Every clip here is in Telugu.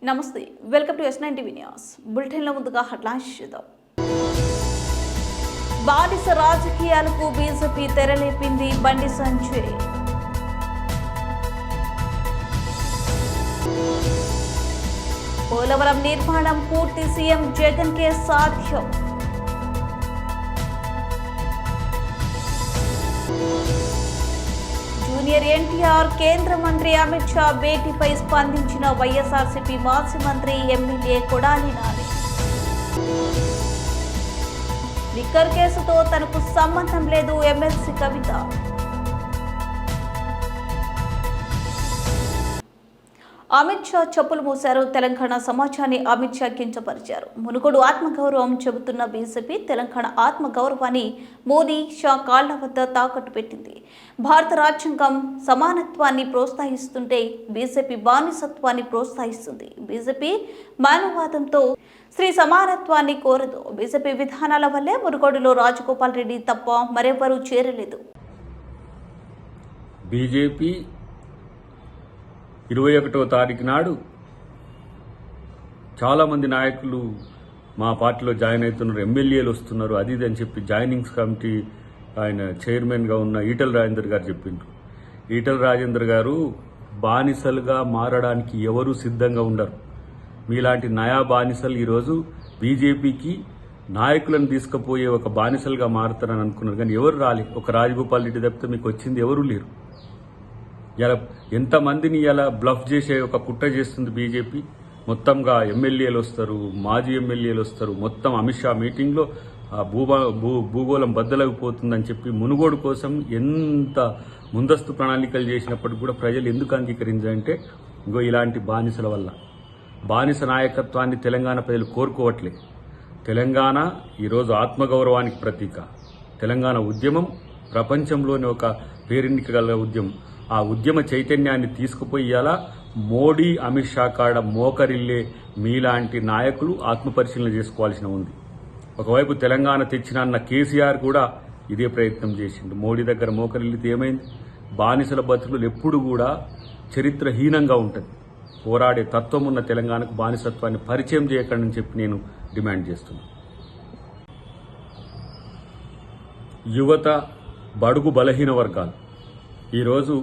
నమస్తే welcome to S9 TV news bulletin లో ముందుగా హెడ్లైన్స్ చూద్దాం. బానిస రాజకీయాలకు బీజేపీ తెరలేపింది. బండి సంజయ్ పోలవరం నిర్మాణం పూర్తి సీఎం జగన్ కే సాధ్యం. జూనియర్ ఎన్టీఆర్ కేంద్ర మంత్రి అమిత్ షా భేటీపై స్పందించిన వైఎస్ఆర్సీపీ మాజీ మంత్రి ఎమ్మెల్యే కొడాలి నాని. లిక్కర్ కేసుతో తనకు సంబంధం లేదు ఎమ్మెల్సీ కవిత. అమిత్ షా చెప్పులు మూశారు. తెలంగాణ సమాజాన్ని అమిత్ షా కించపరిచారు. మునుగోడు ఆత్మగౌరవం చెబుతున్న బీజేపీ తెలంగాణ ఆత్మగౌరవాన్ని మోదీ షా కాళ్ల వద్ద తాకట్టు పెట్టింది. భారత రాజ్యాంగం సమానత్వాన్ని ప్రోత్సహిస్తుంటే బీజేపీ బానిసత్వాన్ని ప్రోత్సహిస్తుంది. బీజేపీ మానవవాదంతో స్త్రీ సమానత్వాన్ని కోరదు. బీజేపీ విధానాల వల్లే మునుగోడులో రాజగోపాల్ రెడ్డి తప్ప మరెవరూ చేరలేదు. బీజేపీ 21వ తారీఖు నాడు చాలామంది నాయకులు మా పార్టీలో జాయిన్ అవుతున్నారు, ఎమ్మెల్యేలు వస్తున్నారు, అది ఇది అని చెప్పి జాయినింగ్స్ కమిటీ ఆయన చైర్మన్గా ఉన్న ఈటల రాజేందర్ గారు చెప్పిండ్రు. ఈటల రాజేందర్ గారు బానిసలుగా మారడానికి ఎవరూ సిద్ధంగా ఉండరు. మీలాంటి నయా బానిసలు ఈరోజు బీజేపీకి నాయకులను తీసుకుపోయే ఒక బానిసలుగా మారుతారని అనుకున్నారు, కానీ ఎవరు రాలే. ఒక రాజగోపాల్ రెడ్డి తప్పితే మీకు వచ్చింది ఎవరూ లేరు. ఇలా ఎంతమందిని ఇలా బ్లఫ్ చేసే ఒక కుట్ర చేస్తుంది బీజేపీ. మొత్తంగా ఎమ్మెల్యేలు వస్తారు, మాజీ ఎమ్మెల్యేలు వస్తారు. మొత్తం అమిత్ షా మీటింగ్లో భూగోళం బద్దలైపోతుందని చెప్పి మునుగోడు కోసం ఎంత ముందస్తు ప్రణాళికలు చేసినప్పటికీ కూడా ప్రజలు ఎందుకు అంగీకరించారంటే ఇంకో ఇలాంటి బానిసల వల్ల. బానిస నాయకత్వాన్ని తెలంగాణ ప్రజలు కోరుకోవట్లే. తెలంగాణ ఈరోజు ఆత్మగౌరవానికి ప్రతీక. తెలంగాణ ఉద్యమం ప్రపంచంలోని ఒక పేరెన్నికగల ఉద్యమం. ఆ ఉద్యమ చైతన్యాన్ని తీసుకుపోయి ఇలా మోడీ అమిత్ షా కాడ మోకరిల్లే మీలాంటి నాయకులు ఆత్మపరిశీలన చేసుకోవాల్సిన ఉంది. ఒకవైపు తెలంగాణ తెచ్చినన్న కేసీఆర్ కూడా ఇదే ప్రయత్నం చేసిండు. మోడీ దగ్గర మోకరిల్లితే ఏమైంది? బానిసల బతుకులు ఎప్పుడు కూడా చరిత్రహీనంగా ఉంటుంది. పోరాడే తత్వం ఉన్న తెలంగాణకు బానిసత్వాన్ని పరిచయం చేయకండి అని చెప్పి నేను డిమాండ్ చేస్తున్నాను. యువత, బడుగు బలహీన వర్గాలు ఈరోజు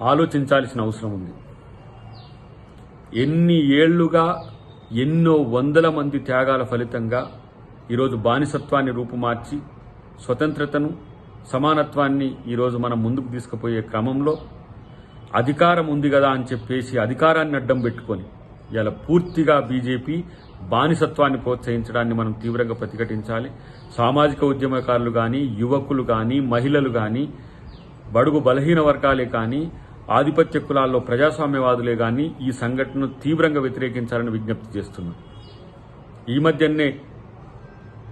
ఆలోచించాల్సిన అవసరం ఉంది. ఎన్ని ఏళ్లుగా ఎన్నో వందల మంది త్యాగాల ఫలితంగా ఈరోజు బానిసత్వాన్ని రూపుమార్చి స్వతంత్రతను, సమానత్వాన్ని ఈరోజు మనం ముందుకు తీసుకుపోయే క్రమంలో అధికారం ఉంది కదా అని చెప్పేసి అధికారాన్ని అడ్డం పెట్టుకొని ఇలా పూర్తిగా బీజేపీ బానిసత్వాన్ని ప్రోత్సహించడాన్ని మనం తీవ్రంగా ప్రతిఘటించాలి. సామాజిక ఉద్యమకారులు కానీ, యువకులు కానీ, మహిళలు కానీ, బడుగు బలహీన వర్గాలే కానీ, ఆధిపత్య కులాల్లో ప్రజాస్వామ్యవాదులే కానీ ఈ సంఘటనను తీవ్రంగా వ్యతిరేకించాలని విజ్ఞప్తి చేస్తున్నాం. ఈ మధ్యనే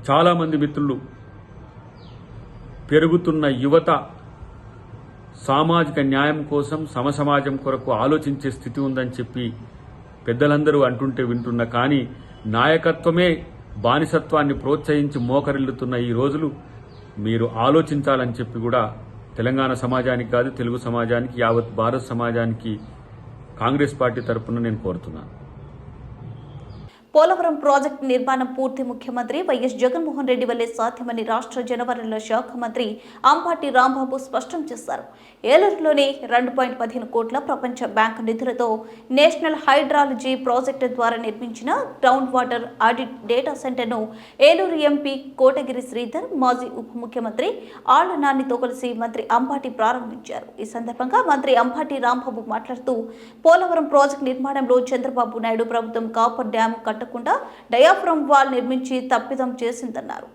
చాలామంది మిత్రులు పెరుగుతున్న యువత సామాజిక న్యాయం కోసం, సమసమాజం కొరకు ఆలోచించే స్థితి ఉందని చెప్పి పెద్దలందరూ అంటుంటే వింటున్నా, కానీ నాయకత్వమే బానిసత్వాన్ని ప్రోత్సహించి మోకరిల్లుతున్న ఈ రోజులు మీరు ఆలోచించాలని చెప్పి కూడా తెలంగాణ సమాజానికి కాదు, తెలుగు సమాజానికి, యావత్ భారత సమాజానికి కాంగ్రెస్ పార్టీ తరఫున నేను కోరుతున్నాను. పోలవరం ప్రాజెక్టు నిర్మాణం పూర్తి ముఖ్యమంత్రి వైఎస్ జగన్మోహన్ రెడ్డి వల్లే సాధ్యమని రాష్ట్ర జలవనరుల శాఖ మంత్రి అంబటి రాంబాబు స్పష్టం చేశారు. ఏలూరులోని 2.15 కోట్ల ప్రపంచ బ్యాంకు నిధులతో నేషనల్ హైడ్రాలజీ ప్రాజెక్టు ద్వారా నిర్మించిన గ్రౌండ్ వాటర్ ఆడిట్ డేటా సెంటర్ను ఏలూరు ఎంపీ కోటగిరి శ్రీధర్, మాజీ ఉప ముఖ్యమంత్రి ఆళ్ల నానితో కలిసి మంత్రి అంబటి ప్రారంభించారు. ఈ సందర్భంగా మంత్రి అంబటి రాంబాబు మాట్లాడుతూ పోలవరం ప్రాజెక్టు నిర్మాణంలో చంద్రబాబు నాయుడు ప్రభుత్వం కాపర్ డ్యాం కట్టకుండా డయాఫ్రమ్ వాల్ నిర్మించి తప్పిదం చేసిందన్నారు.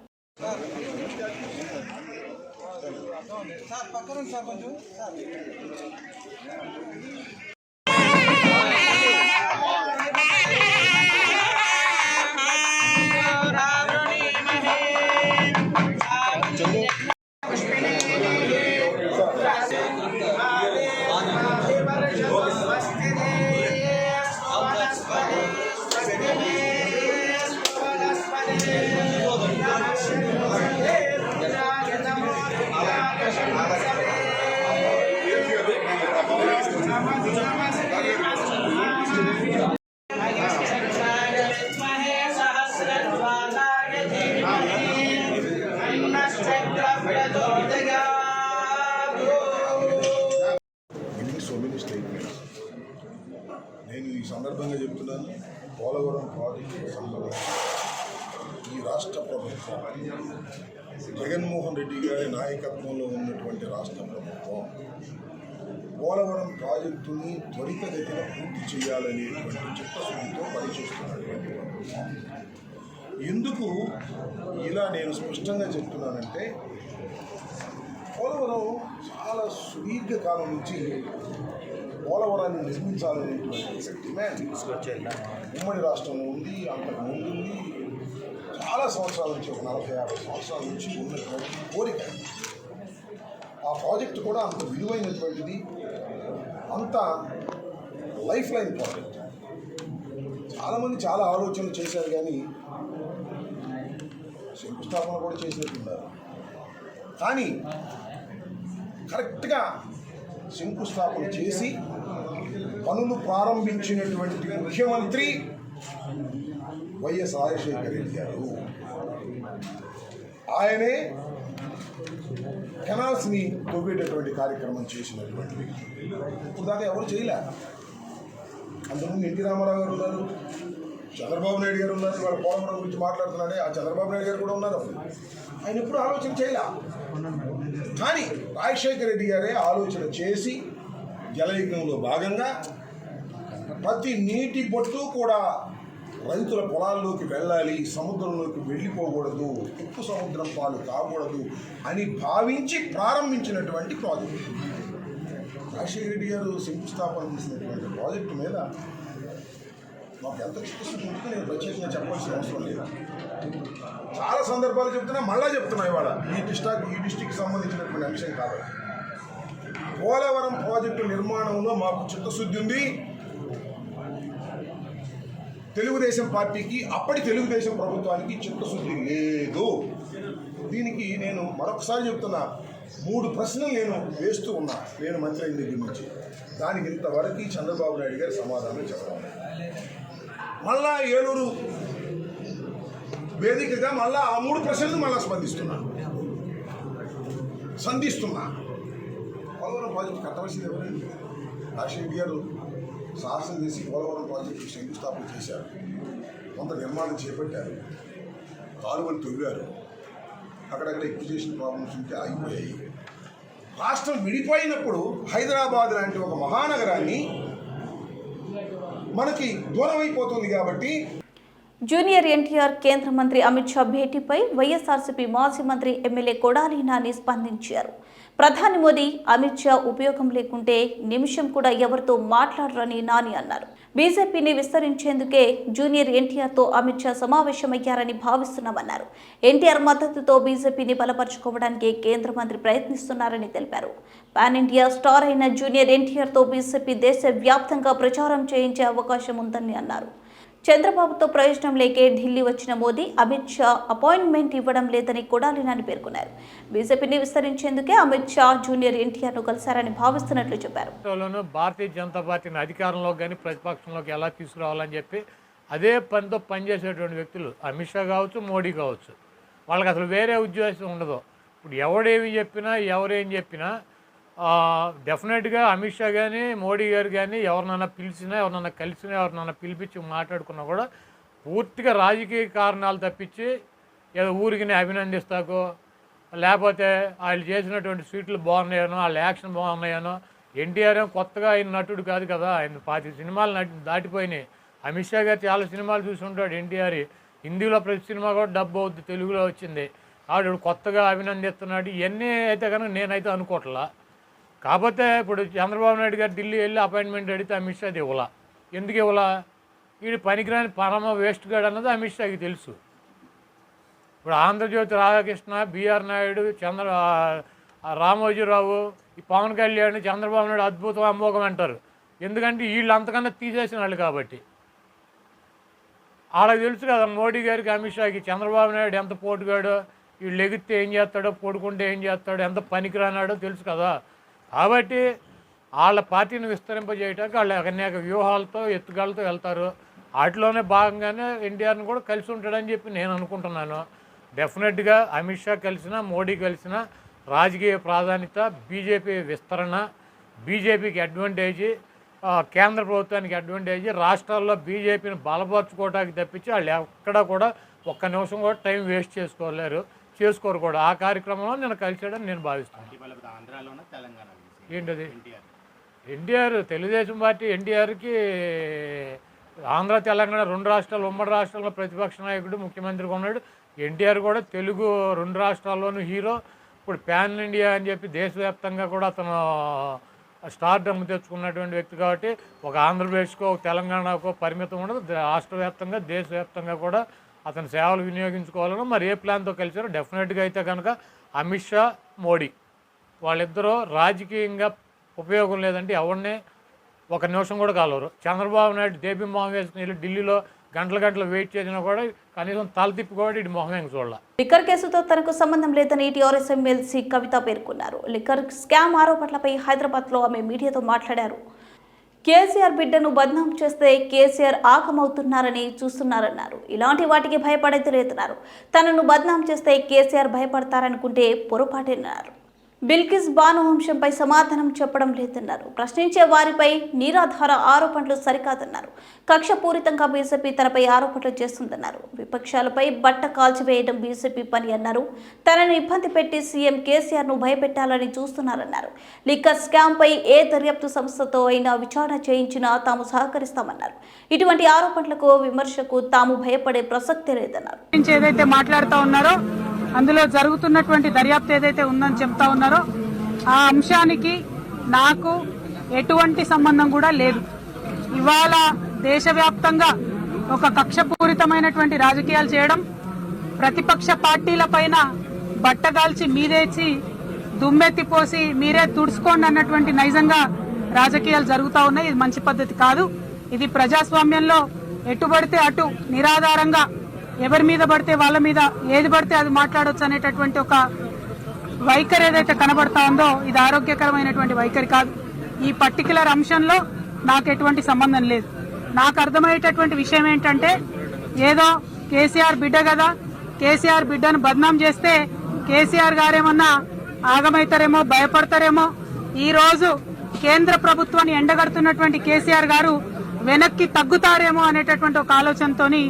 ప్రాజెక్టుకు సంబంధించి ఈ రాష్ట్ర ప్రభుత్వం జగన్మోహన్ రెడ్డి గారి నాయకత్వంలో ఉన్నటువంటి రాష్ట్ర ప్రభుత్వం పోలవరం ప్రాజెక్టుని త్వరితగతిన పూర్తి చేయాలనేటువంటి చిత్తశుద్ధితో పనిచేస్తున్నటువంటి ప్రభుత్వం. ఎందుకు ఇలా నేను స్పష్టంగా చెప్తున్నానంటే, పోలవరం చాలా సుదీర్ఘకాలం నుంచి పోలవరాన్ని నిర్మించాలనేటువంటి డిమాండ్ ఉమ్మడి రాష్ట్రంలో ఉంది, అంతకు ముందు ఉంది. చాలా సంవత్సరాల నుంచి, ఒక 40-50 సంవత్సరాల నుంచి ఉన్నటువంటి కోరిక. ఆ ప్రాజెక్టు కూడా అంత విలువైనటువంటిది, అంత లైఫ్ లైన్ ప్రాజెక్ట్. చాలామంది చాలా ఆలోచనలు చేశారు, కానీ శంకుస్థాపన కూడా చేసినట్టున్నారు. కానీ కరెక్ట్గా శంకుస్థాపన చేసి పనులు ప్రారంభించినటువంటి ముఖ్యమంత్రి వైఎస్ రాజశేఖర రెడ్డి గారు. ఆయనే కెనాల్స్ని తవ్వేటటువంటి కార్యక్రమం చేసినటువంటి వ్యక్తి. ఇప్పుడు దాకా ఎవరు చేయలే. అంతకుముందు ఎన్టీ రామారావు గారు ఉన్నారు, చంద్రబాబు నాయుడు గారు ఉన్నారు. వాళ్ళ పోలవరం గురించి మాట్లాడుతున్నాడే ఆ చంద్రబాబు నాయుడు గారు కూడా ఉన్నారు. ఆయన ఎప్పుడు ఆలోచన చేయలే. కానీ రాజశేఖర రెడ్డి గారే ఆలోచన చేసి జలయజ్ఞంలో భాగంగా ప్రతి నీటి బొట్టు కూడా రైతుల పొలాల్లోకి వెళ్ళాలి, సముద్రంలోకి వెళ్ళిపోకూడదు, ఉప్పు సముద్రం పాలు కాకూడదు అని భావించి ప్రారంభించినటువంటి ప్రాజెక్టు. రాజశేఖర రెడ్డి గారు శంకుస్థాపన చేసినటువంటి ప్రాజెక్టు మీద మాకు ఎంత చిత్తశుద్ధి ఉంటుందో నేను ప్రత్యేకంగా చెప్పాల్సిన అవసరం లేదు. చాలా సందర్భాలు చెప్తున్నా, మళ్ళా చెప్తున్నా. ఇవాళ ఈ డిస్టిక్కి సంబంధించినటువంటి అంశం కాబట్టి పోలవరం ప్రాజెక్టు నిర్మాణంలో మాకు చిత్తశుద్ధి ఉంది. తెలుగుదేశం పార్టీకి, అప్పటి తెలుగుదేశం ప్రభుత్వానికి చిత్తశుద్ధి లేదు. దీనికి నేను మరొకసారి చెప్తున్నా, 3 ప్రశ్నలు నేను వేస్తూ ఉన్నా నేను మంత్రి అయిన దగ్గర నుంచి. దానికి ఇంతవరకు చంద్రబాబు నాయుడు గారు సమాధానం చెప్పడం. మళ్ళా ఏలూరు వేదికగా మళ్ళా ఆ 3 ప్రశ్నలు మళ్ళా సంధిస్తున్నా. పోలవరం ప్రాజెక్టు కట్టవలసింది ఎవరండి? రాజశేఖర్ గారు సాహసం చేసి పోలవరం ప్రాజెక్టు శంకుస్థాపన చేశారు, కొంత నిర్మాణం చేపట్టారు, కాలువలు తవ్వారు, అక్కడక్కడ ఎక్విజేషన్ ప్రాబ్లమ్స్ ఉంటే ఆగిపోయాయి. రాష్ట్రం విడిపోయినప్పుడు హైదరాబాద్ లాంటి ఒక మహానగరాన్ని మనకి దూరం అయిపోతుంది కాబట్టి. జూనియర్ ఎన్టీఆర్ కేంద్ర మంత్రి అమిత్ షా భేటీపై వైఎస్ఆర్సీపీ మాజీ మంత్రి ఎమ్మెల్యే కొడాలి నాని స్పందించారు. ప్రధాని మోదీ అమిత్ షా ఉపయోగం లేకుంటే నిమిషం కూడా ఎవరితో మాట్లాడరని నాని అన్నారు. బీజేపీని విస్తరించేందుకే జూనియర్ ఎన్టీఆర్తో అమిత్ షా సమావేశమయ్యారని భావిస్తున్నామన్నారు. ఎన్టీఆర్ మద్దతుతో బీజేపీని బలపరుచుకోవడానికి కేంద్ర మంత్రి ప్రయత్నిస్తున్నారని తెలిపారు. పాన్ ఇండియా స్టార్ అయిన జూనియర్ ఎన్టీఆర్తో బీజేపీ దేశవ్యాప్తంగా ప్రచారం చేయించే అవకాశం ఉందని అన్నారు. చంద్రబాబుతో ప్రయోజనం లేకే ఢిల్లీ వచ్చిన మోదీ అమిత్ షా అపాయింట్మెంట్ ఇవ్వడం లేదని కొడాలి నాని పేర్కొన్నారు. బీజేపీని విస్తరించేందుకే అమిత్ షా జూనియర్ ఎన్టీఆర్ను కలిశారని భావిస్తున్నట్లు చెప్పారు. భారతీయ జనతా పార్టీని అధికారంలో కానీ ప్రతిపక్షంలోకి ఎలా తీసుకురావాలని చెప్పి అదే పనితో పనిచేసేటువంటి వ్యక్తులు అమిత్ షా కావచ్చు, మోడీ కావచ్చు. వాళ్ళకి అసలు వేరే ఉద్దేశం ఉండదు. ఇప్పుడు ఎవడేమి చెప్పినా, ఎవరేం చెప్పినా డెఫినెట్గా అమిత్ షా కానీ, మోడీ గారు కానీ ఎవరినైనా పిలిచినా, ఎవరినైనా కలిసినా, ఎవరినైనా పిలిపించి మాట్లాడుకున్నా కూడా పూర్తిగా రాజకీయ కారణాలు తప్పించి ఏదో ఊరికి అభినందిస్తాకో, లేకపోతే వాళ్ళు చేసినటువంటి స్వీట్లు బాగున్నాయనో, వాళ్ళ యాక్షన్ బాగున్నాయనో. ఎన్టీఆర్ కొత్తగా ఆయన నటుడు కాదు కదా, ఆయన 25 సినిమాలు దాటిపోయినాయి. అమిత్ షా గారు చాలా సినిమాలు చూసి ఉంటాడు. ఎన్టీఆర్ హిందీలో ప్రతి సినిమా కూడా డబ్బు అవుద్ది, తెలుగులో వచ్చింది. ఆవిడ కొత్తగా అభినందిస్తున్నాడు. ఇవన్నీ అయితే కనుక నేనైతే అనుకోవట్లా. కాకపోతే ఇప్పుడు చంద్రబాబు నాయుడు గారు ఢిల్లీ వెళ్ళి అపాయింట్మెంట్ అడిగితే అమిత్ షాది ఇవ్వాల. ఎందుకు ఇవ్వాల? వీడు పనికిరాని పరమ వేస్ట్ గాడు అన్నది అమిత్ షాకి తెలుసు. ఇప్పుడు ఆంధ్రజ్యోతి రాధాకృష్ణ, బిఆర్ నాయుడు, రామోజీరావు, ఈ పవన్ కళ్యాణ్, చంద్రబాబు నాయుడు అద్భుతం అమోఘం అంటారు. ఎందుకంటే వీళ్ళు అంతకన్నా తీసేసిన వాళ్ళు కాబట్టి. వాళ్ళకి తెలుసు కదా మోడీ గారికి, అమిత్ షాకి చంద్రబాబు నాయుడు ఎంత పోటుగాడో, వీళ్ళు ఎగిరితే ఏం చేస్తాడో, పడుకుంటే ఏం చేస్తాడో, ఎంత పనికిరానాడో తెలుసు కదా. కాబట్టి వాళ్ళ పార్టీని విస్తరింపజేయడానికి వాళ్ళు అనేక వ్యూహాలతో, ఎత్తుగాలతో వెళ్తారు. వాటిలోనే భాగంగానే ఎన్టీఆర్ని కూడా కలిసి ఉంటాడని చెప్పి నేను అనుకుంటున్నాను. డెఫినెట్గా అమిత్ షా కలిసినా, మోడీ కలిసినా రాజకీయ ప్రాధాన్యత, బీజేపీ విస్తరణ, బీజేపీకి అడ్వాంటేజీ, కేంద్ర ప్రభుత్వానికి అడ్వాంటేజ్, రాష్ట్రాల్లో బీజేపీని బలపరచుకోవడానికి తప్పించి వాళ్ళు ఎక్కడ కూడా ఒక్క నిమిషం కూడా టైం వేస్ట్ చేసుకోరు కూడా. ఆ కార్యక్రమంలో నేను కలిసాడని నేను భావిస్తాను. ఏంటది? ఎన్టీఆర్ తెలుగుదేశం పార్టీ ఎన్టీఆర్కి ఆంధ్ర తెలంగాణ 2 రాష్ట్రాలు, ఉమ్మడి రాష్ట్రాల్లో ప్రతిపక్ష నాయకుడు, ముఖ్యమంత్రిగా ఉన్నాడు. ఎన్టీఆర్ కూడా తెలుగు 2 రాష్ట్రాల్లోనూ హీరో. ఇప్పుడు ప్యాన్ ఇండియా అని చెప్పి దేశవ్యాప్తంగా కూడా అతను స్టార్డమ్ తెచ్చుకున్నటువంటి వ్యక్తి కాబట్టి ఒక ఆంధ్రప్రదేశ్కో ఒక తెలంగాణకో పరిమితం ఉండదు. రాష్ట్ర వ్యాప్తంగా దేశవ్యాప్తంగా కూడా అతని సేవలు వినియోగించుకోవాలని మరి ఏ ప్లాన్తో కలిసారో డెఫినెట్గా అయితే కనుక అమిత్ షా, మోడీ వాళ్ళిద్దరూ రాజకీయంగా ఉపయోగం లేదంటే ఎవరినే ఒక నిమిషం కూడా కలవరు. చంద్రబాబు నాయుడు దేబీ మొహం వేసుకుని ఢిల్లీలో గంటలు వెయిట్ చేసినా కూడా కనీసం తల తిప్పి కూడా ఇటు మొహం ఏం చూడాల. లిక్కర్ కేసుతో తనకు సంబంధం లేదని టీఆర్ఎస్ ఎమ్మెల్సీ కవిత పేర్కొన్నారు. లిక్కర్ స్కామ్ ఆరోపణలపై హైదరాబాద్లో ఆమె మీడియాతో మాట్లాడారు. కేసీఆర్ బిడ్డను బద్నాం చేస్తే కేసీఆర్ ఆగమవుతున్నారని చూస్తున్నారన్నారు. ఇలాంటి వాటికి భయపడేది లేదన్నారు. తనను బద్నాం చేస్తే కేసీఆర్ భయపడతారనుకుంటే పొరపాటేనన్నారు. బిల్కిస్ బాను అంశంపై సమాధానం చెప్పడం లేదన్నారు. ప్రశ్నించే వారిపై నిరాధార ఆరోపణలు సరికాదన్నారు. కక్షపూరితంగా బీజేపీ తనపై ఆరోపణలు చేస్తుందన్నారు. విపక్షాలపై బట్ట కాల్చివేయడం బీజేపీ పని అన్నారు. తనను ఇబ్బంది పెట్టి సీఎం కేసీఆర్ను భయపెట్టాలని చూస్తున్నారన్నారు. లిక్కర్ స్కామ్పై ఏ దర్యాప్తు సంస్థతో అయినా విచారణ చేయించినా తాము సహకరిస్తామన్నారు. ఇటువంటి ఆరోపణలకు, విమర్శకు తాము భయపడే ప్రసక్తే లేదన్నారు. ఏదైతే మాట్లాడుతూ ఉన్నారో అందులో జరుగుతున్నటువంటి దర్యాప్తు ఏదైతే ఉందని చెప్తా ఉన్నారో ఆ అంశానికి నాకు ఎటువంటి సంబంధం కూడా లేదు. ఇవాళ దేశవ్యాప్తంగా ఒక కక్షపూరితమైనటువంటి రాజకీయాలు చేయడం, ప్రతిపక్ష పార్టీల పైన బట్టగాల్చి మీదేచి దుమ్మెత్తిపోసి మీరే తుడుచుకోండి అన్నటువంటి నైజంగా రాజకీయాలు జరుగుతూ ఉన్నాయి. ఇది మంచి పద్ధతి కాదు. ఇది ప్రజాస్వామ్యంలో ఎటు పడితే అటు నిరాధారంగా ఎవరి మీద పడితే వాళ్ళ మీద ఏది పడితే అది మాట్లాడొచ్చు అనేటటువంటి ఒక వైఖరి ఏదైతే కనబడతా ఉందో ఇది ఆరోగ్యకరమైనటువంటి వైఖరి కాదు. ఈ పర్టికులర్ అంశంలో నాకు ఎటువంటి సంబంధం లేదు. నాకు అర్థమయ్యేటటువంటి విషయం ఏంటంటే ఏదో కేసీఆర్ బిడ్డ కదా, కేసీఆర్ బిడ్డను బద్నాం చేస్తే కేసీఆర్ గారేమన్నా ఆగమైతారేమో, భయపడతారేమో, ఈ రోజు కేంద్ర ప్రభుత్వాన్ని ఎండగడుతున్నటువంటి కేసీఆర్ గారు వెనక్కి తగ్గుతారేమో అనేటటువంటి ఒక ఆలోచనతోని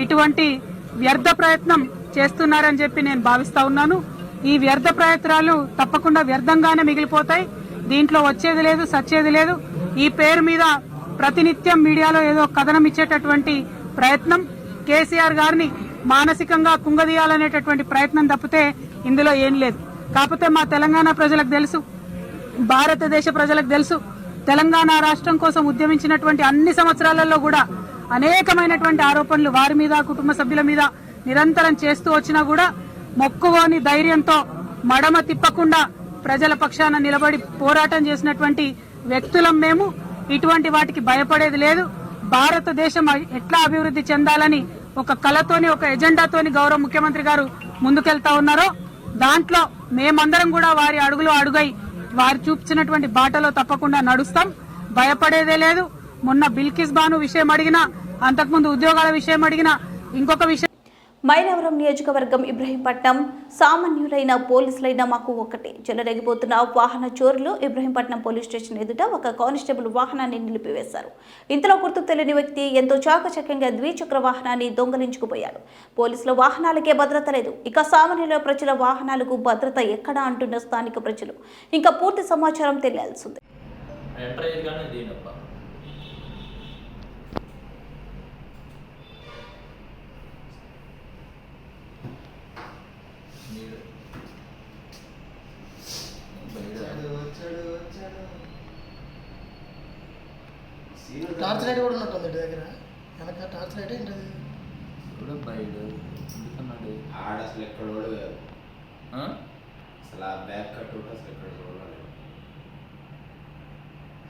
ఇటువంటి వ్యర్థ ప్రయత్నం చేస్తున్నారని చెప్పి నేను భావిస్తా ఉన్నాను. ఈ వ్యర్థ ప్రయత్నాలు తప్పకుండా వ్యర్థంగానే మిగిలిపోతాయి. దీంట్లో వచ్చేది లేదు, సచ్చేది లేదు. ఈ పేరు మీద ప్రతినిత్యం మీడియాలో ఏదో కథనం ఇచ్చేటటువంటి ప్రయత్నం, కేసీఆర్ గారిని మానసికంగా కుంగదీయాలనేటటువంటి ప్రయత్నం తప్పితే ఇందులో ఏం లేదు. కాకపోతే మా తెలంగాణ ప్రజలకు తెలుసు, భారతదేశ ప్రజలకు తెలుసు, తెలంగాణ రాష్ట్రం కోసం ఉద్యమించినటువంటి అన్ని సంవత్సరాలలో కూడా అనేకమైనటువంటి ఆరోపణలు వారి మీద, కుటుంబ సభ్యుల మీద నిరంతరం చేస్తూ వచ్చినా కూడా మొక్కువోని ధైర్యంతో మడమ తిప్పకుండా ప్రజల పక్షాన నిలబడి పోరాటం చేసినటువంటి వ్యక్తులం మేము. ఇటువంటి వాటికి భయపడేది లేదు. భారతదేశం ఎట్లా అభివృద్ధి చెందాలని ఒక కళతోని, ఒక ఎజెండాతోని గౌరవ ముఖ్యమంత్రి గారు ముందుకెళ్తా ఉన్నారో దాంట్లో మేమందరం కూడా వారి అడుగులో అడుగై వారు చూపించినటువంటి బాటలో తప్పకుండా నడుస్తాం. భయపడేదే లేదు. మొన్న బిల్కిస్ బాను విషయం అడిగినా, అంతకుముందు ఉద్యోగాల విషయం అడిగినా, ఇంకొక విషయం మైలవరం నియోజకవర్గం ఇబ్రహీంపట్నం సామాన్యులైన పోలీసులైన మాకు ఒక్కటే. చెలరేగిపోతున్న వాహన చోరులు. ఇబ్రహీంపట్నం పోలీస్ స్టేషన్ ఎదుట ఒక కానిస్టేబుల్ వాహనాన్ని నిలిపివేశారు. ఇంతలో గుర్తు తెలియని వ్యక్తి ఎంతో చాకచక్యంగా ద్విచక్ర వాహనాన్ని దొంగలించుకుపోయాడు. పోలీసుల వాహనాలకే భద్రత లేదు, ఇక సామాన్యుల ప్రజల వాహనాలకు భద్రత ఎక్కడా అంటున్న స్థానిక ప్రజలు. ఇంకా పూర్తి సమాచారం తెలియాల్సింది. టార్చ్ లైట్ కూడా ఉన్నట్టుంది ఇంటి దగ్గర. వెనక టార్చ్ లైట్ ఏంటది? ఆడ అసలు ఎక్కడ కూడా కాదు. అసలు ఆ బ్యాక్ కట్ ఉంటే అసలు ఎక్కడ చూడాలి.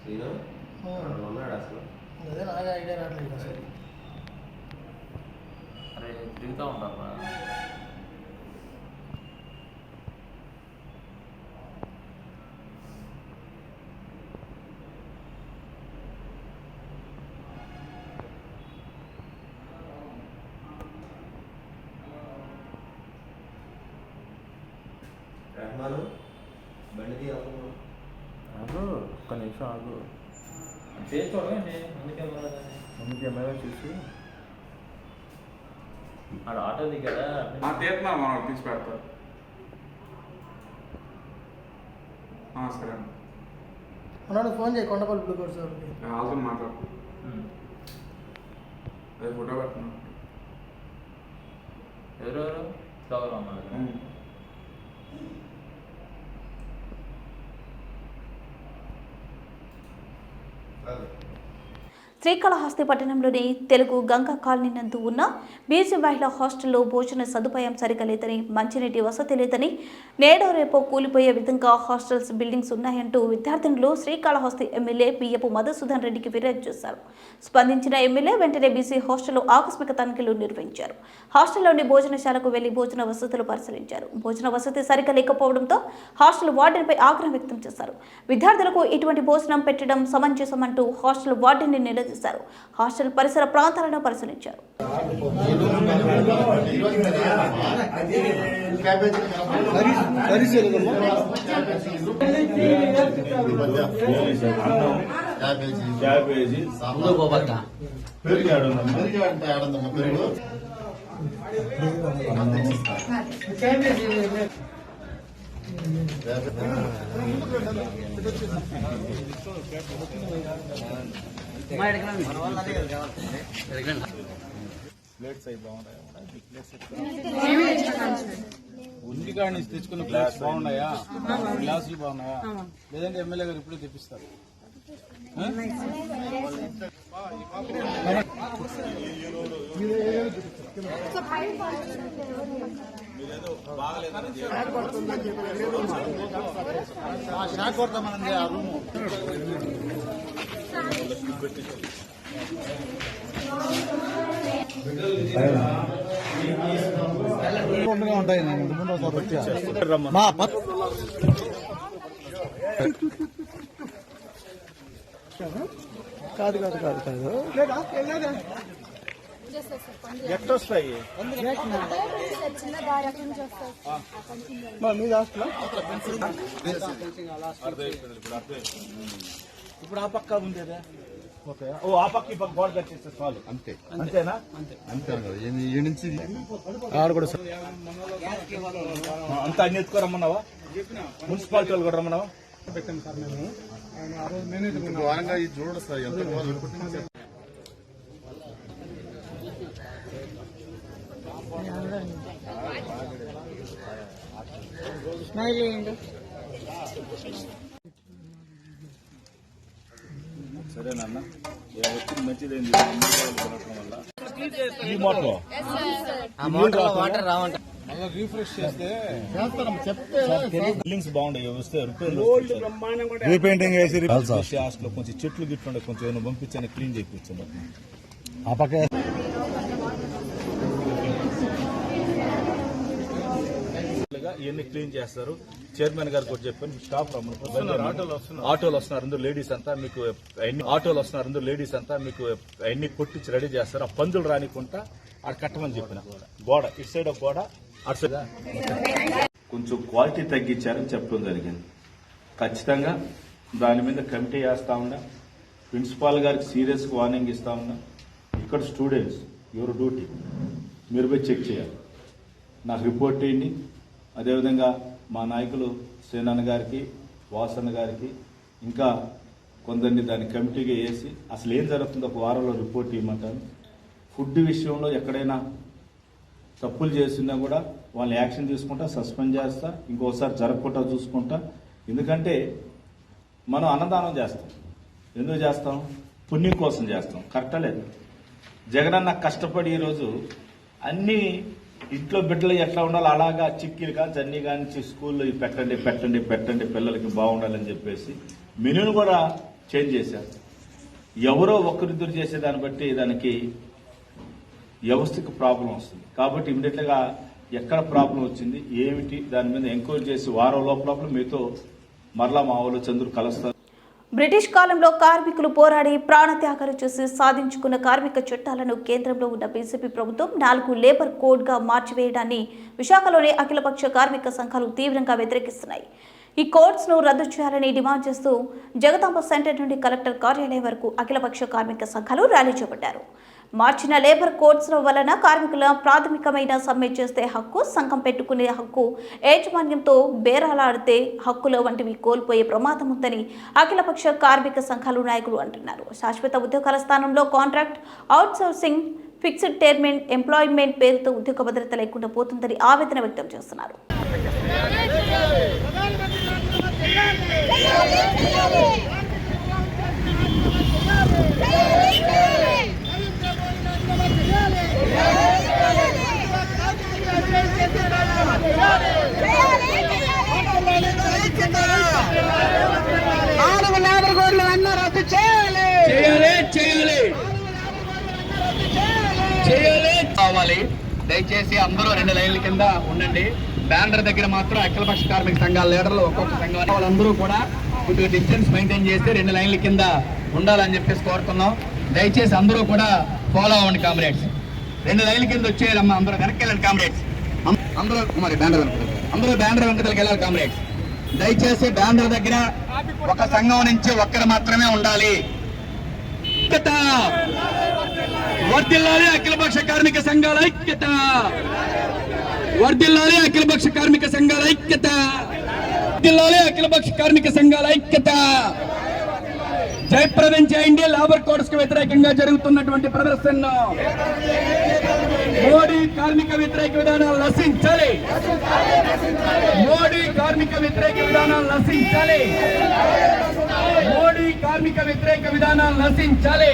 సీను ఉన్నాడు అసలు. అదే నాకు ఐడియా రావట్లేదు అసలు. అరే తిరుగుతూ ఉంటారా? రహమాను బండి ఆగు, ఒక్క నిమిషం ఆగు. చేసి చూడమండి ముందుకెళ్ళాలి ముందుకు ఏమైనా చూసి ఆడ ఆటో దిగాడా తీస్తున్నా మనం తీసి పెడతారు. సరే అండి అన్నాడు ఫోన్ చేయి కొండపల్లి బ్లూ కోర్స్ వాళ్ళకి. వాళ్ళతో మాట్లాడు. అదే ఫోటో పెడుతున్నా. ఎవరెవరు ఫ్లవర్ అన్నారు. శ్రీకాళహస్తి పట్టణంలోని తెలుగు గంగా కాలనీ నందు ఉన్న బీసీ మహిళా హాస్టల్లో భోజన సదుపాయం సరిగా లేదని, మంచినీటి వసతి లేదని, నేడో రేపో కూలిపోయే విధంగా హాస్టల్స్ బిల్డింగ్స్ ఉన్నాయంటూ విద్యార్థినులు శ్రీకాళహస్తి ఎమ్మెల్యే బియ్యపు మధుసూదన్ రెడ్డికి ఫిర్యాదు చేశారు. స్పందించిన ఎమ్మెల్యే వెంటనే బీసీ హాస్టల్లో ఆకస్మిక తనిఖీలు నిర్వహించారు. హాస్టల్లోని భోజనశాలకు వెళ్లి భోజన వసతులు పరిశీలించారు. భోజన వసతి సరిగా లేకపోవడంతో హాస్టల్ వార్డెన్పై ఆగ్రహం వ్యక్తం చేశారు. విద్యార్థులకు ఇటువంటి భోజనం పెట్టడం సమంజసమంటూ హాస్టల్ వార్డెన్ని నిలదీశారు. హాస్టల్ పరిసర ప్రాంతాలను పరిశీలించారు. ఉల్లికాడ నుంచి తెచ్చుకున్న గ్లాస్ బాగున్నాయా, గ్లాసులు బాగున్నాయా, లేదంటే ఎమ్మెల్యే గారు ఇప్పుడే తెప్పిస్తారు. కొడతామనండి ఆ రూము ఉంటాయి. కాదు కాదు కాదు కాదు ఎట్టొస్తాయి మీద ఇప్పుడు ఆ పక్క ఉండేదా? ఓ ఆ పక్క ఈ పక్క గోడ కట్టేస్తే చాలు. అంతే అంతేనా? అంతే ఈ నుంచి ఆడ కూడా అంతా అన్ని ఎత్తుకోరమ్మన్నావా? మున్సిపాలిటీ వాళ్ళు కూడా రమ్మన్నావా? పెట్టాను సార్ మేము వారంగా ఇది చూడండి సార్ ఎంత సరేనన్నా వచ్చింది మంచిదైంది వల్ల ఈ మోటార్ రావంట రీఫ్రెష్ చేస్తే బిల్డింగ్స్ బాగుంటాయి. వస్తే రీపెయింటింగ్ వేసి హాస్టల్లో కొంచెం చెట్లు గిట్లుండే కొంచెం ఏమైనా పంపించాను క్లీన్ చేయించాను. ఆ పక్క ఇవన్నీ క్లీన్ చేస్తారు. చైర్మన్ గారు కూడా చెప్పాను స్టాఫ్ ఆటోలు వస్తున్నారు అందరూ లేడీస్ అంతా మీకు ఆటోలు వస్తున్నారు అందరూ లేడీస్ అంతా మీకు అన్ని కొట్టించి రెడీ చేస్తారు. ఆ పందులు రానికుంటా అక్కడ కట్టమని చెప్పిన గోడ ఇటు సైడ్ ఒక గోడ అటు సైడ్ కొంచెం క్వాలిటీ తగ్గించారని చెప్పడం జరిగింది. ఖచ్చితంగా దాని మీద కమిటీ వేస్తా ఉన్నా, ప్రిన్సిపాల్ గారికి సీరియస్ వార్నింగ్ ఇస్తా ఉన్నా. ఇక్కడ స్టూడెంట్స్ యువర్ డ్యూటీ మీరు పోయి చెక్ చేయాలి, నాకు రిపోర్ట్ చేయండి. అదేవిధంగా మా నాయకులు సేనాన్న గారికి వాసన్న గారికి ఇంకా కొందరిని దాని కమిటీగా వేసి అసలు ఏం జరుగుతుందో ఒక వారంలో రిపోర్ట్ ఇవ్వమంటాను. ఫుడ్ విషయంలో ఎక్కడైనా తప్పులు చేసినా కూడా వాళ్ళని యాక్షన్ తీసుకుంటా, సస్పెండ్ చేస్తా, ఇంకోసారి జరగకుండా చూసుకుంటా. ఎందుకంటే మనం అన్నదానం చేస్తాం, ఎందుకు చేస్తాం? పుణ్యం కోసం చేస్తాం. కరెక్టా లేదు? జగనన్న కష్టపడి ఈరోజు అన్ని ఇంట్లో బిడ్డలు ఎట్లా ఉండాలో అలాగా చిక్కీలు కానీ జన్నీ కానీ స్కూల్లో పెట్టండి పెట్టండి పెట్టండి పిల్లలకి బాగుండాలని చెప్పేసి మెనూను కూడా చేంజ్ చేశారు. ఎవరో ఒక్కరిద్దరు చేసేదాన్ని బట్టి దానికి వ్యవస్థకు ప్రాబ్లం వస్తుంది. కాబట్టి ఇమీడియట్గా ఎక్కడ ప్రాబ్లం వచ్చింది ఏమిటి దాని మీద ఎంక్వైరీ చేసి వారం లోపల మీతో మరలా మా వాళ్ళు చంద్రుడు కలుస్తారు. బ్రిటిష్ కాలంలో కార్మికులు పోరాడి ప్రాణత్యాగాలు చేసి సాధించుకున్న కార్మిక చట్టాలను కేంద్రంలో ఉన్న బీజేపీ ప్రభుత్వం 4 లేబర్ కోడ్గా మార్చివేయడాన్ని విశాఖలోని అఖిలపక్ష కార్మిక సంఘాలు తీవ్రంగా వ్యతిరేకిస్తున్నాయి. ఈ కోడ్స్ను రద్దు చేయాలని డిమాండ్ చేస్తూ జగదాంబ సెంటర్ నుండి కలెక్టర్ కార్యాలయం వరకు అఖిలపక్ష కార్మిక సంఘాలు ర్యాలీ చేపట్టారు. మార్చిన లేబర్ కోడ్స్ వలన కార్మికుల ప్రాథమికమైన సమ్మె చేస్తే హక్కు, సంఘం పెట్టుకునే హక్కు, యాజమాన్యంతో బేరాలాడితే హక్కుల వంటివి కోల్పోయే ప్రమాదం ఉందని అఖిలపక్ష కార్మిక సంఘాలు నాయకులు అంటున్నారు. శాశ్వత ఉద్యోగాల స్థానంలో contract, outsourcing, fixed term employment పేరుతో ఉద్యోగ భద్రత లేకుండా పోతుందని ఆవేదన వ్యక్తం చేస్తున్నారు. కావాలి. దయచేసి అందరూ 2 లైన్ల కింద ఉండండి. బ్యానర్ దగ్గర మాత్రం అఖిలపక్ష కార్మిక సంఘాల లీడర్లు ఒక్కొక్క సంఘం వాళ్ళందరూ కూడా కొద్దిగా డిస్టెన్స్ మెయింటైన్ చేస్తే 2 లైన్ల కింద ఉండాలని చెప్పేసి కోరుతున్నాం. దయచేసి అందరూ కూడా ఫాలో అవ్వండి కామ్రేడ్స్. 2 లైన్ల కింద వచ్చేయాలమ్మా, అందరూ వెనక్కి వెళ్ళండి కామ్రేడ్స్. అందరూ మరి అందరూ బ్యానర్ వెనకకి వెళ్ళాలి కామ్రేడ్స్. దయచేసి బ్యానర్ దగ్గర ఒక సంఘం నుంచి ఒక్కరు మాత్రమే ఉండాలి. వర్ధిల్లాలి అఖిలపక్ష కార్మిక సంఘాల ఐక్యత, వర్ధిల్లాలి అఖిలపక్ష కార్మిక సంఘాల ఐక్యత, వర్ధిల్లాలి అఖిలపక్ష కార్మిక సంఘాల ఐక్యత. జయప్రదం చేయండి లేబర్ కోడ్స్ కు వ్యతిరేకంగా జరుగుతున్నటువంటి ప్రదర్శనను. మోడీ కార్మిక వ్యతిరేక విధానాలు నశించాలి. మోడీ కార్మిక వ్యతిరేక విధానాలు నశించాలి. మోడీ కార్మిక వ్యతిరేక విధానాలు నశించాలి.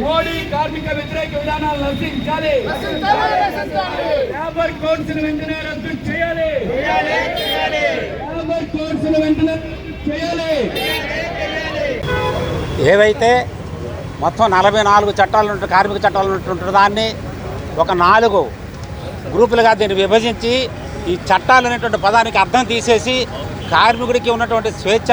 మోడీ కార్మిక వ్యతిరేక విధానాలు నశించాలి. లేబర్ కోడ్స్ వెంటనే రద్దు చేయాలి. లేబర్ కోడ్స్ వెంటనే చేయాలి. ఏవైతే మొత్తం 44 చట్టాలు కార్మిక చట్టాలు ఉన్నటువంటి దాన్ని ఒక 4 గ్రూపులుగా దీన్ని విభజించి ఈ చట్టాలు అనేటువంటి పదానికి అర్థం తీసేసి కార్మికుడికి ఉన్నటువంటి స్వేచ్ఛ,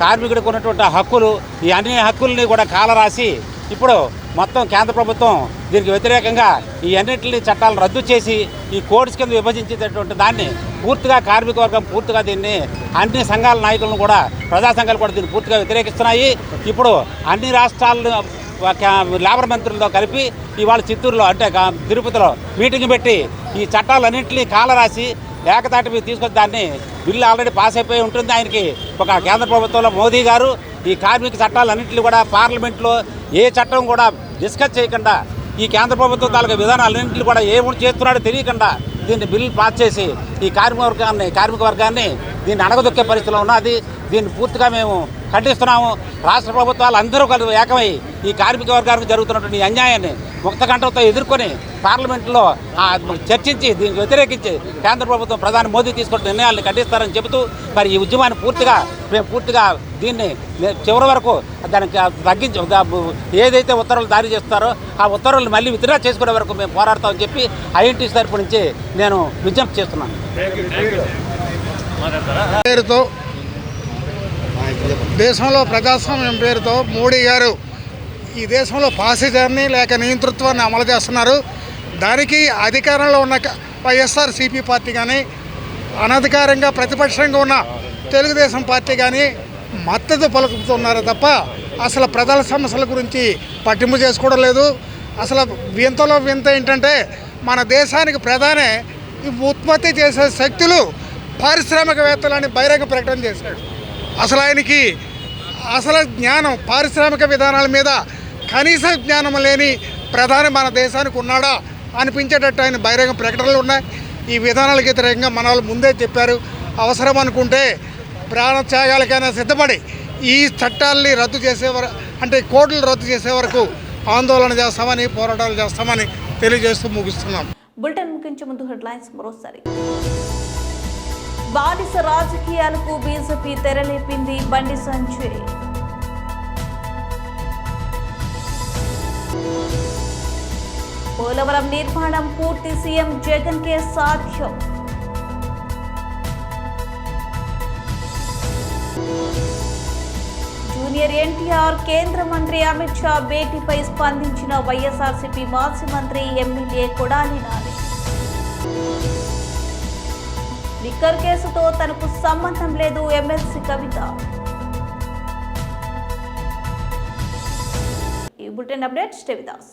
కార్మికుడికి ఉన్నటువంటి హక్కులు, ఈ అన్ని హక్కుల్ని కూడా కాలరాసి ఇప్పుడు మొత్తం కేంద్ర ప్రభుత్వం దీనికి వ్యతిరేకంగా ఈ అన్నింటినీ చట్టాలను రద్దు చేసి ఈ కోడ్స్ కింద విభజించేటటువంటి దాన్ని పూర్తిగా కార్మిక వర్గం పూర్తిగా దీన్ని అన్ని సంఘాల నాయకులను కూడా ప్రజా సంఘాలు కూడా దీన్ని పూర్తిగా వ్యతిరేకిస్తున్నాయి. ఇప్పుడు అన్ని రాష్ట్రాలను లేబర్ మంత్రులతో కలిపి ఇవాళ చిత్తూరులో అంటే తిరుపతిలో మీటింగ్ పెట్టి ఈ చట్టాలన్నింటినీ కాలరాసి ఏకతాటి మీద తీసుకొచ్చి దాన్ని బిల్లు ఆల్రెడీ పాస్ అయిపోయి ఉంటుంది. ఆయనకి ఒక కేంద్ర ప్రభుత్వంలో మోదీ గారు ఈ కార్మిక చట్టాలన్నింటినీ కూడా పార్లమెంట్లో ఏ చట్టం కూడా డిస్కస్ చేయకుండా ఈ కేంద్ర ప్రభుత్వం తాలూకా విధానాలన్నింటినీ కూడా ఏమి చేస్తున్నాడో తెలియకుండా దీన్ని బిల్లు పాస్ చేసి ఈ కార్మిక వర్గాన్ని దీన్ని అణగదొక్కే పరిస్థితిలో ఉన్నది. దీన్ని పూర్తిగా మేము ఖండిస్తున్నాము. రాష్ట్ర ప్రభుత్వాలు అందరూ కలిసి ఏకమై ఈ కార్మిక వర్గానికి జరుగుతున్నటువంటి అన్యాయాన్ని ముక్తకంఠంతో ఎదుర్కొని పార్లమెంట్లో చర్చించి దీనికి వ్యతిరేకించి కేంద్ర ప్రభుత్వం ప్రధాని మోదీ తీసుకుంటున్న నిర్ణయాలను ఖండిస్తారని చెబుతూ మరి ఈ ఉద్యమాన్ని మేము పూర్తిగా దీన్ని చివరి వరకు దానికి తగ్గించి ఏదైతే ఉత్తర్వులు జారీ చేస్తారో ఆ ఉత్తర్వులు మళ్ళీ విత్డ్రా చేసుకునే వరకు మేము పోరాడతామని చెప్పి ఐఎన్టీ తరపు నుంచి నేను విజ్ఞప్తి చేస్తున్నాను. పేరుతో దేశంలో ప్రజాస్వామ్యం పేరుతో మోడీ గారు ఈ దేశంలో ఫాసిజాన్ని లేక నియంతృత్వాన్ని అమలు చేస్తున్నారు. దానికి అధికారంలో ఉన్న వైఎస్ఆర్సీపీ పార్టీ కానీ అనధికారంగా ప్రతిపక్షంగా ఉన్న తెలుగుదేశం పార్టీ కానీ మద్దతు పలుకుతున్నారు తప్ప అసలు ప్రజల సమస్యల గురించి పట్టింపు చేసుకోవడం లేదు. అసలు వింతలో వింత ఏంటంటే మన దేశానికి ప్రధాని ఉత్పత్తి చేసే శక్తులు పారిశ్రామికవేత్తలని బహిరంగ ప్రకటన చేశాడు. అసలు ఆయనకి అసలు జ్ఞానం పారిశ్రామిక విధానాల మీద కనీస జ్ఞానం లేని ప్రధాని మన దేశానికి ఉన్నాడా అనిపించేటట్టు ఆయన బహిరంగ ప్రకటనలు ఉన్నాయి. ఈ విధానాలకు వ్యతిరేకంగా మన వాళ్ళు ముందే చెప్పారు. అవసరం అనుకుంటే ప్రాణత్యాగాలకైనా సిద్ధపడి ఈ చట్టాలని రద్దు చేసే అంటే కోడ్లు రద్దు చేసే వరకు ఆందోళన చేస్తామని పోరాటాలు చేస్తామని తెలియజేస్తూ ముగిస్తున్నాం. బులెటిన్ ముగించే ముందు హెడ్లైన్స్ మరోసారి. బానిస రాజకీయాలకు బీజేపీ తెరలేపింది. బండి సంజయ్. పోలవరం నిర్మాణం పూర్తి సీఎం జగన్ కే సాధ్యం. జూనియర్ ఎన్టీఆర్ కేంద్ర మంత్రి అమిత్ షా భేటీపై స్పందించిన వైఎస్ఆర్సీపీ మాజీ మంత్రి ఎమ్మెల్యే కొడాలి నాని. లిక్కర్ కేసుతో తనకు సంబంధం లేదు ఎమ్మెల్సీ కవిత. ఈ bulletin update stay with us.